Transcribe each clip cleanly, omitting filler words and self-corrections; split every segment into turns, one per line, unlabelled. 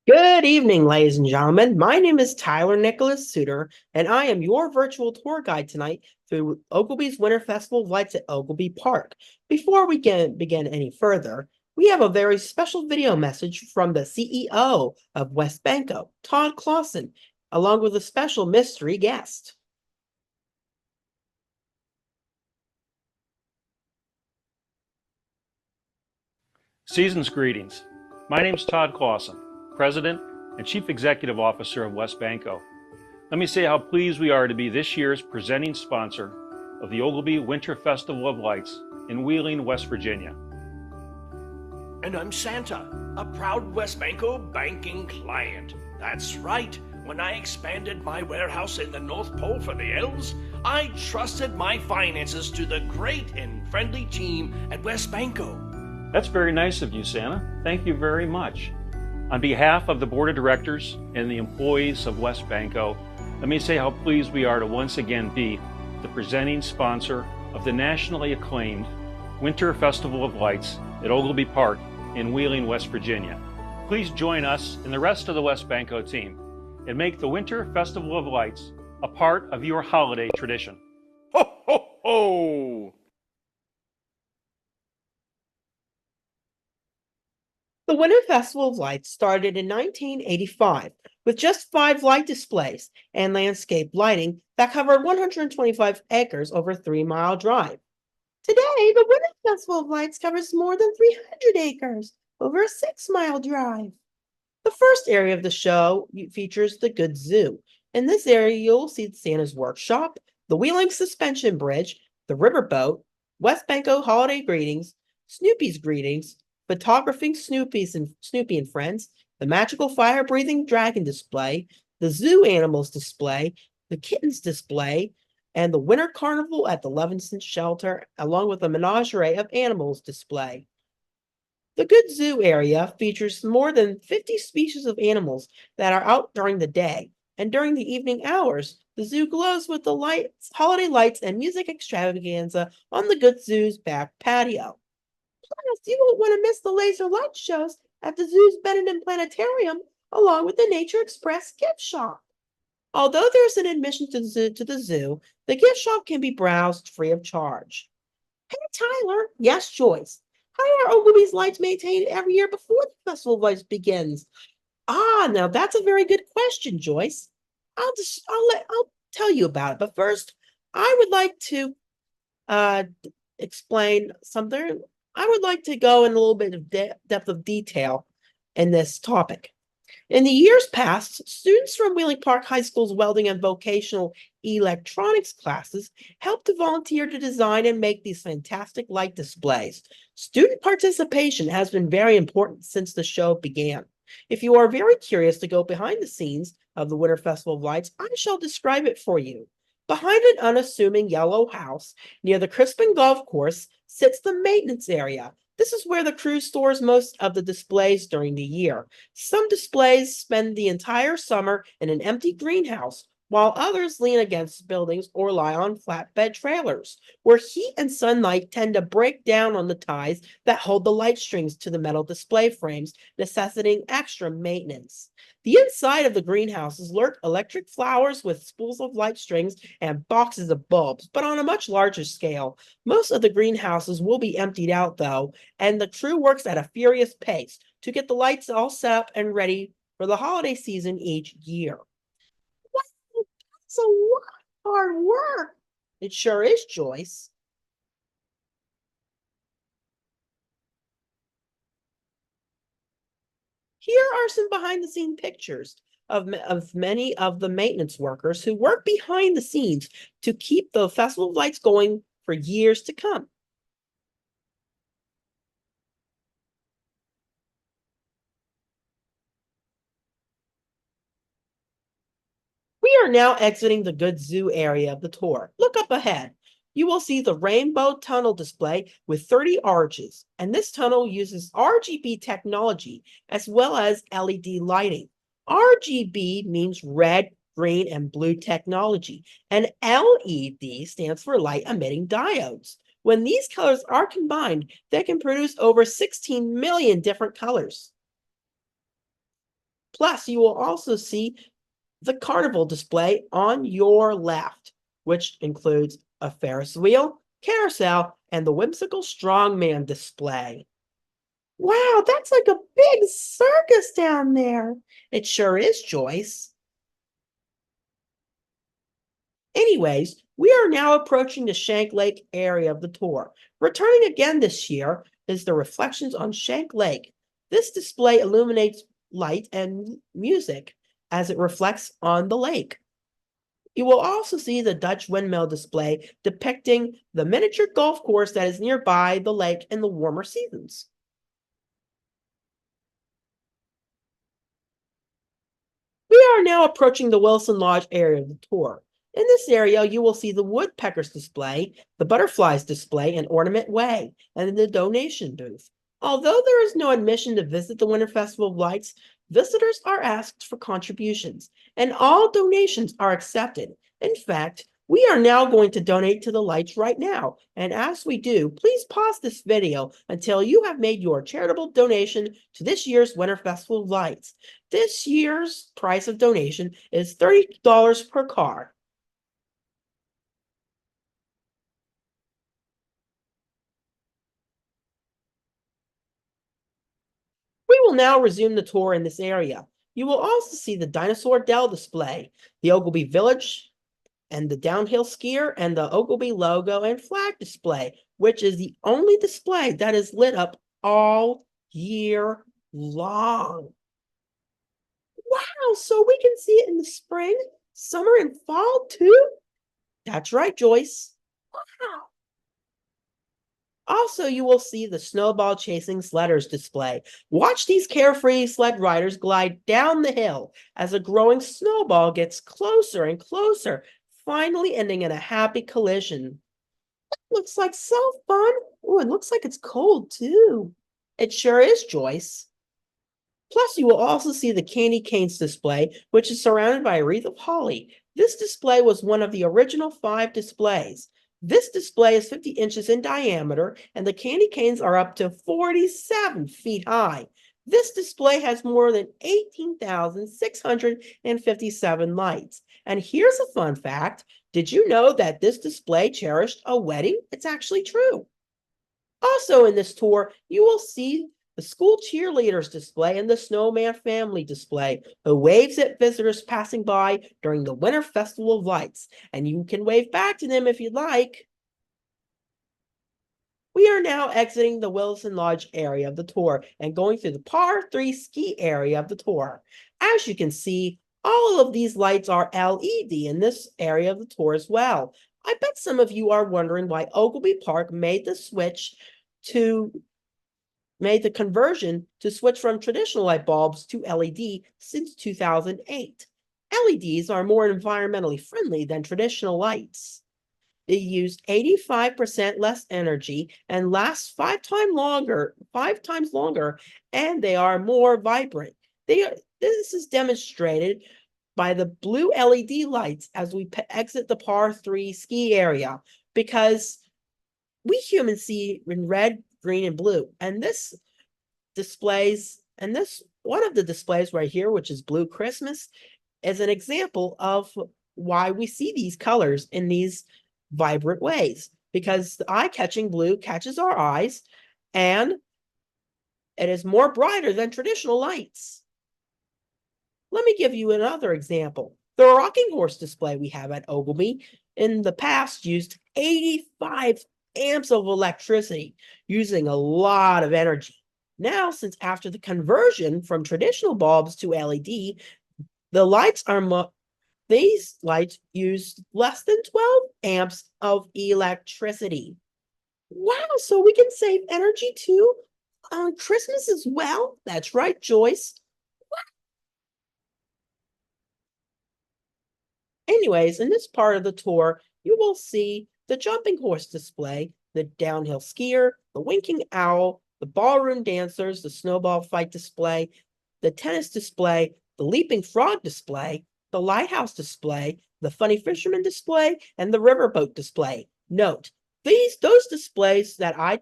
Good evening, ladies and gentlemen. My name is Tyler Nicholas Suter, and I am your virtual tour guide tonight through Ogilby's Winter Festival of Lights at Oglebay Park. Before we begin any further, we have a very special video message from the CEO of West Banco, Todd Clausen, along with a special mystery guest.
Season's greetings. My name's Todd Clausen, President and Chief Executive Officer of West Banco. Let me say how pleased we are to be this year's presenting sponsor of the Oglebay Winter Festival of Lights in Wheeling, West Virginia.
And I'm Santa, a proud West Banco banking client. That's right. When I expanded my warehouse in the North Pole for the elves, I trusted my finances to the great and friendly team at West Banco.
That's very nice of you, Santa. Thank you very much. On behalf of the Board of Directors and the employees of West Banco, let me say how pleased we are to once again be the presenting sponsor of the nationally acclaimed Winter Festival of Lights at Oglebay Park in Wheeling, West Virginia. Please join us and the rest of the West Banco team and make the Winter Festival of Lights a part of your holiday tradition.
Ho, ho, ho!
The Winter Festival of Lights started in 1985 with just 5 light displays and landscape lighting that covered 125 acres over a 3-mile drive. Today, the Winter Festival of Lights covers more than 300 acres over a 6-mile drive. The first area of the show features the Good Zoo. In this area, you'll see Santa's Workshop, the Wheeling Suspension Bridge, the Riverboat, West Banco Holiday Greetings, Snoopy's Greetings, Photographing Snoopy and Friends, the Magical Fire-Breathing Dragon Display, the Zoo Animals Display, the Kittens Display, and the Winter Carnival at the Levinson Shelter, along with a menagerie of animals display. The Good Zoo area features more than 50 species of animals that are out during the day, and during the evening hours, the zoo glows with the lights, holiday lights and music extravaganza on the Good Zoo's back patio. Plus, you won't want to miss the laser light shows at the zoo's Benedict Planetarium, along with the Nature Express gift shop. Although there's an admission to the zoo, the gift shop can be browsed free of charge. Hey, Tyler. Yes, Joyce. How are Ogilvy's lights maintained every year before the Festival of Lights begins? Now that's a very good question, Joyce. I'll tell you about it. But first, I would like to explain something. I would like to go in a little bit of depth of detail in this topic. In the years past, students from Wheeling Park High School's welding and vocational electronics classes helped to volunteer to design and make these fantastic light displays. Student participation has been very important since the show began. If you are very curious to go behind the scenes of the Winter Festival of Lights, I shall describe it for you. Behind an unassuming yellow house near the Crispin Golf Course sits the maintenance area. This is where the crew stores most of the displays during the year. Some displays spend the entire summer in an empty greenhouse, while others lean against buildings or lie on flatbed trailers, where heat and sunlight tend to break down on the ties that hold the light strings to the metal display frames, necessitating extra maintenance. The inside of the greenhouses lurk electric flowers with spools of light strings and boxes of bulbs, but on a much larger scale. Most of the greenhouses will be emptied out, though, and the crew works at a furious pace to get the lights all set up and ready for the holiday season each year. Wow, that's a lot of hard work. It sure is, Joyce. Here are some behind-the-scenes pictures of many of the maintenance workers who work behind the scenes to keep the Festival of Lights going for years to come. We are now exiting the Good Zoo area of the tour. Look up ahead. You will see the Rainbow Tunnel display with 30 arches, and this tunnel uses RGB technology as well as LED lighting. RGB means red, green, and blue technology, and LED stands for light emitting diodes. When these colors are combined, they can produce over 16 million different colors. Plus, you will also see the carnival display on your left, which includes a Ferris wheel, carousel, and the whimsical strongman display. Wow, that's like a big circus down there. It sure is, Joyce. Anyways, we are now approaching the Shank Lake area of the tour. Returning again this year is the Reflections on Shank Lake. This display illuminates light and music as it reflects on the lake. You will also see the Dutch windmill display depicting the miniature golf course that is nearby the lake in the warmer seasons. We are now approaching the Wilson Lodge area of the tour. In this area, you will see the woodpeckers display, the butterflies display, and Ornament Way, and the donation booth. Although there is no admission to visit the Winter Festival of Lights, visitors are asked for contributions, and all donations are accepted. In fact, we are now going to donate to the lights right now. And as we do, please pause this video until you have made your charitable donation to this year's Winter Festival of Lights. This year's price of donation is $30 per car. We will now resume the tour in this area. You will also see the Dinosaur Dell display, the Oglebay Village, and the downhill skier, and the Oglebay logo and flag display, which is the only display that is lit up all year long. Wow, so we can see it in the spring, summer, and fall too? That's right, Joyce. Wow. Also, you will see the snowball chasing sledders display. Watch these carefree sled riders glide down the hill as a growing snowball gets closer and closer, finally ending in a happy collision. Looks like so fun. Oh, it looks like it's cold too. It sure is, Joyce. Plus, you will also see the candy canes display, which is surrounded by a wreath of holly. This display was one of the original 5 displays. This display is 50 inches in diameter, and the candy canes are up to 47 feet high. This display has more than 18,657 lights. And here's a fun fact. Did you know that this display cherished a wedding? It's actually true. Also in this tour, you will see the school cheerleaders display and the snowman family display, who waves at visitors passing by during the Winter Festival of Lights, and you can wave back to them if you'd like. We are now exiting the Wilson Lodge area of the tour and going through the Par 3 ski area of the tour. As you can see, all of these lights are LED in this area of the tour as well. I bet some of you are wondering why Oglebay Park made the conversion to switch from traditional light bulbs to LED since 2008. LEDs are more environmentally friendly than traditional lights. They use 85% less energy and last 5 times longer, and they are more vibrant. This is demonstrated by the blue LED lights as we exit the Par 3 ski area, because we humans see in red, green, and blue. And one of the displays right here, which is Blue Christmas, is an example of why we see these colors in these vibrant ways, because the eye-catching blue catches our eyes, and it is more brighter than traditional lights. Let me give you another example. The rocking horse display we have at Oglebay in the past used 85 amps of electricity, using a lot of energy. Now, since after the conversion from traditional bulbs to LED, these lights use less than 12 amps of electricity. Wow, so we can save energy too on Christmas as well? That's right, Joyce. Anyways, in this part of the tour, you will see the jumping horse display, the downhill skier, the winking owl, the ballroom dancers, the snowball fight display, the tennis display, the leaping frog display, the lighthouse display, the funny fisherman display, and the riverboat display. Note, those displays that I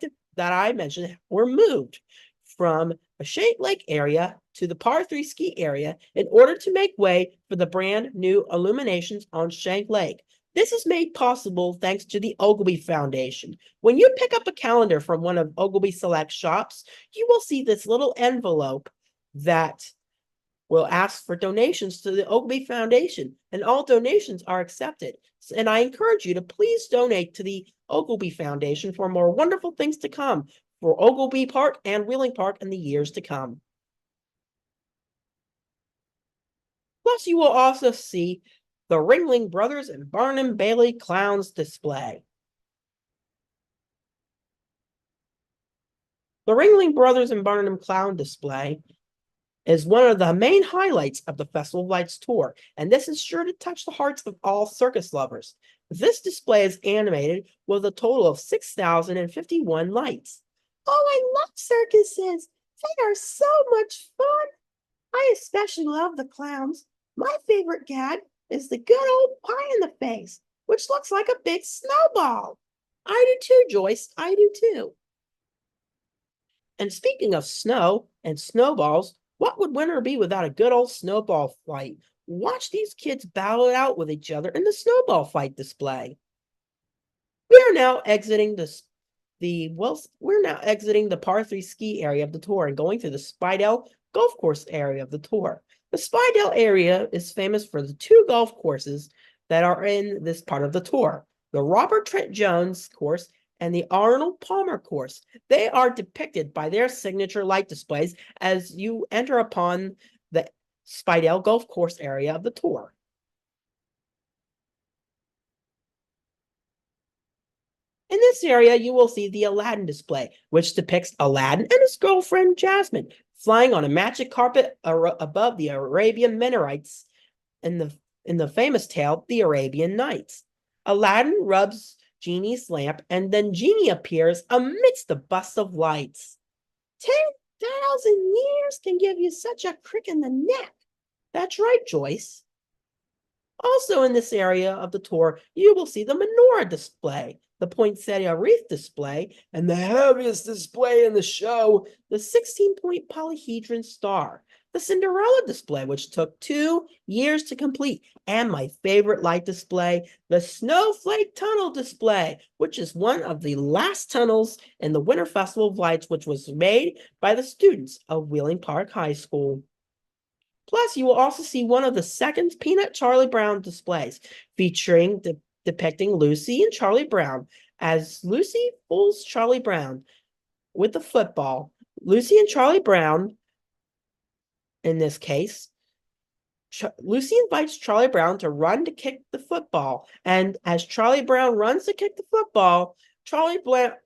mentioned were moved from a Shank Lake area to the Par 3 ski area in order to make way for the brand new illuminations on Shank Lake. This is made possible thanks to the Oglebay Foundation. When you pick up a calendar from one of Oglebay Select shops, you will see this little envelope that will ask for donations to the Oglebay Foundation, and all donations are accepted. And I encourage you to please donate to the Oglebay Foundation for more wonderful things to come for Oglebay Park and Wheeling Park in the years to come. Plus, you will also see the Ringling Brothers and Barnum Bailey Clowns display. The Ringling Brothers and Barnum Clown display is one of the main highlights of the Festival of Lights tour, and this is sure to touch the hearts of all circus lovers. This display is animated with a total of 6,051 lights. Oh, I love circuses! They are so much fun! I especially love the clowns. My favorite gag is the good old pie in the face, which looks like a big snowball. I do too, Joyce. I do too. And speaking of snow and snowballs, what would winter be without a good old snowball fight? Watch these kids battle it out with each other in the snowball fight display. We are now exiting we're now exiting the Par 3 ski area of the tour and going to the Spidell golf course area of the tour. The Spidell area is famous for the two golf courses that are in this part of the tour, the Robert Trent Jones course and the Arnold Palmer course. They are depicted by their signature light displays as you enter upon the Spidell golf course area of the tour. In this area, you will see the Aladdin display, which depicts Aladdin and his girlfriend Jasmine flying on a magic carpet above the Arabian minarets in the famous tale, The Arabian Nights. Aladdin rubs Genie's lamp, and then Genie appears amidst the bust of lights. 10,000 years can give you such a crick in the neck. That's right, Joyce. Also in this area of the tour, you will see the menorah display, the poinsettia wreath display, and the heaviest display in the show, the 16-point polyhedron star, the Cinderella display, which took 2 years to complete, and my favorite light display, the Snowflake Tunnel display, which is one of the last tunnels in the Winter Festival of Lights, which was made by the students of Wheeling Park High School. Plus, you will also see one of the second Peanut Charlie Brown displays, featuring depicting Lucy and Charlie Brown, as Lucy fools Charlie Brown with the football. Lucy and Charlie Brown, in this case, Lucy invites Charlie Brown to run to kick the football, and as Charlie Brown runs to kick the football,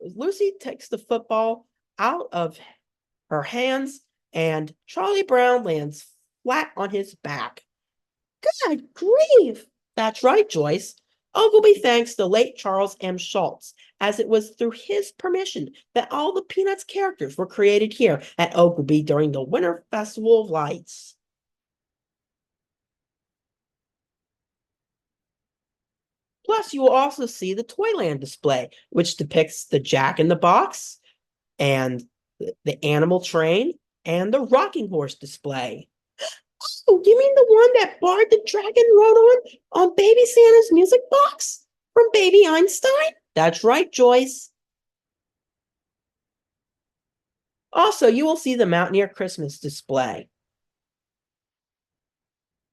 Lucy takes the football out of her hands, and Charlie Brown lands flat on his back. Good grief! That's right, Joyce. Oglebay thanks the late Charles M. Schultz, as it was through his permission that all the Peanuts characters were created here at Oglebay during the Winter Festival of Lights. Plus, you will also see the Toyland display, which depicts the Jack in the Box and the animal train and the rocking horse display. Oh, you mean the one that Bard the Dragon wrote on Baby Santa's music box from Baby Einstein? That's right, Joyce. Also, you will see the Mountaineer Christmas display.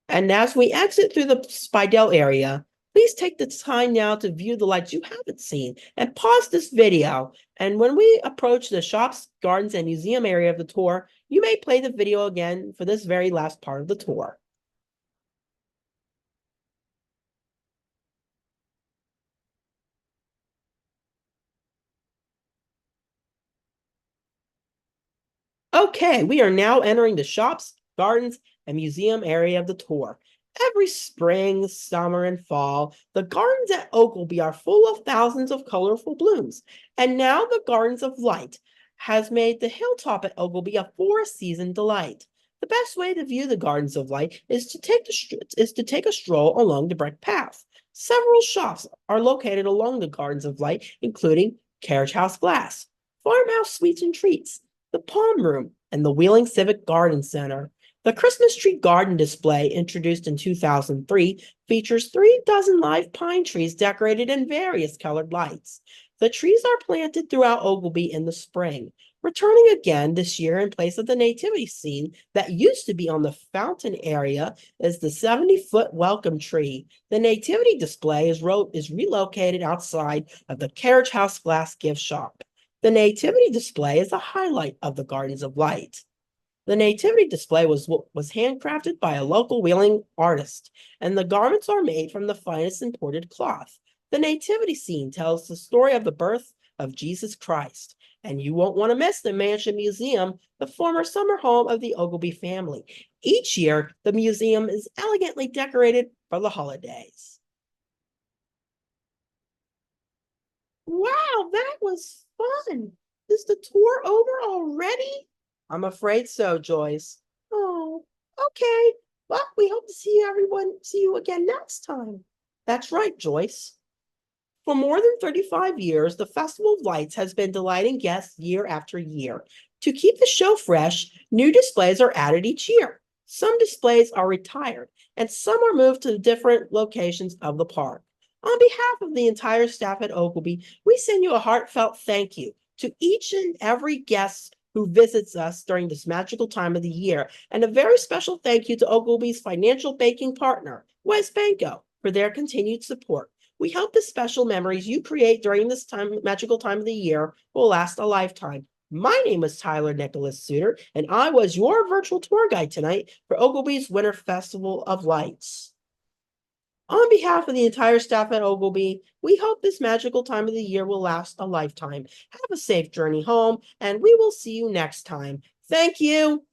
And as we exit through the Spidell area, please take the time now to view the lights you haven't seen and pause this video. And when we approach the shops, gardens, and museum area of the tour, you may play the video again for this very last part of the tour. Okay, we are now entering the shops, gardens, and museum area of the tour. Every spring, summer, and fall, the gardens at Oglebay are full of thousands of colorful blooms. And now the Gardens of Light has made the hilltop at Oglebay a four-season delight. The best way to view the Gardens of Light is to take a stroll along the brick path. Several shops are located along the Gardens of Light, including Carriage House Glass, Farmhouse Sweets and Treats, the Palm Room, and the Wheeling Civic Garden Center. The Christmas tree garden display, introduced in 2003, features 3 dozen live pine trees decorated in various colored lights. The trees are planted throughout Oglebay in the spring, returning again this year in place of the nativity scene that used to be on the fountain area is the 70-foot welcome tree. The nativity display is relocated outside of the Carriage House Glass gift shop. The nativity display is a highlight of the Gardens of Light. The nativity display was handcrafted by a local wheeling artist, and the garments are made from the finest imported cloth. The nativity scene tells the story of the birth of Jesus Christ, and you won't want to miss the Mansion Museum, the former summer home of the Oglebay family. Each year, the museum is elegantly decorated for the holidays. Wow, that was fun. Is the tour over already? I'm afraid so, Joyce. Oh, okay. Well, we hope to see you again next time. That's right, Joyce. For more than 35 years, the Festival of Lights has been delighting guests year after year. To keep the show fresh, new displays are added each year. Some displays are retired, and some are moved to different locations of the park. On behalf of the entire staff at Oglebay, we send you a heartfelt thank you to each and every guest who visits us during this magical time of the year, and a very special thank you to Oglebay's financial banking partner, Banco, for their continued support. We hope the special memories you create during this magical time of the year will last a lifetime. My name is Tyler Nicholas Suter, and I was your virtual tour guide tonight for Oglebay's Winter Festival of Lights. On behalf of the entire staff at Oglebay, we hope this magical time of the year will last a lifetime. Have a safe journey home, and we will see you next time. Thank you.